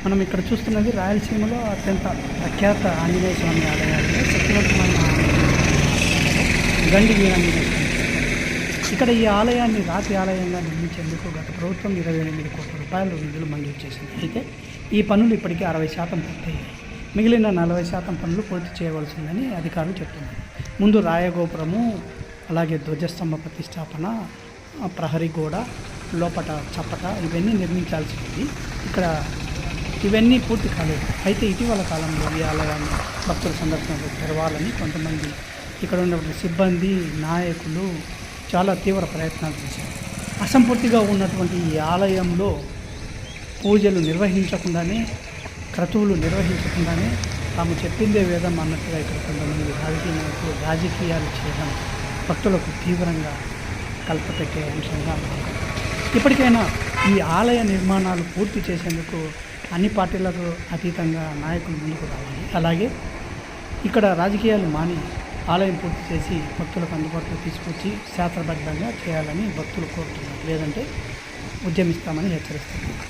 మనం ఇక్కడ చూస్తున్నది రాయలసీమలో అత్యంత ప్రఖ్యాత ఆంజనేయ స్వామి ఆలయాల్లో శక్తివంతమైన గండి వీరాంజనేయ స్వామి. ఇక్కడ ఈ ఆలయాన్ని రాతి ఆలయంగా నిర్మించేందుకు గత ప్రభుత్వం 28 కోట్ల రూపాయలు నిధులు మంజూరు చేసింది. అయితే ఈ పనులు ఇప్పటికీ 60% పూర్తయ్యాయి. మిగిలిన 40% పనులు పూర్తి చేయవలసిందని అధికారులు చెప్తున్నారు. ముందు రాయగోపురము, అలాగే ధ్వజస్తంభ ప్రతిష్టాపన, ప్రహరీ గోడ, లోపట చప్పట ఇవన్నీ నిర్మించాల్సి ఉంది. ఇక్కడ ఇవన్నీ పూర్తి కాలేదు. అయితే ఇటీవల కాలంలో ఈ ఆలయాన్ని భక్తుల సందర్శనకు తెరవాలని కొంతమంది ఇక్కడ ఉన్నటువంటి సిబ్బంది, నాయకులు చాలా తీవ్ర ప్రయత్నాలు చేశారు. అసంపూర్తిగా ఉన్నటువంటి ఈ ఆలయంలో పూజలు నిర్వహించకుండానే, క్రతువులు నిర్వహించకుండానే తాము చెప్పిందే వేదం అన్నట్టుగా ఇక్కడ కొంతమంది రాజకీయ నాయకులు రాజకీయాలు చేయడం భక్తులకు తీవ్రంగా కలపపెట్టే అంశంగా మారింది. ఇప్పటికైనా ఈ ఆలయ నిర్మాణాలు పూర్తి చేసేందుకు అన్ని పార్టీలకు అతీతంగా నాయకులు ముందుకు రావాలి. అలాగే ఇక్కడ రాజకీయాలు మాని ఆలయం పూర్తి చేసి భక్తులకు అందుబాటులో తీసుకొచ్చి శాస్త్రబద్ధంగా చేయాలని భక్తులు కోరుతున్నారు. లేదంటే ఉద్యమిస్తామని హెచ్చరిస్తున్నారు.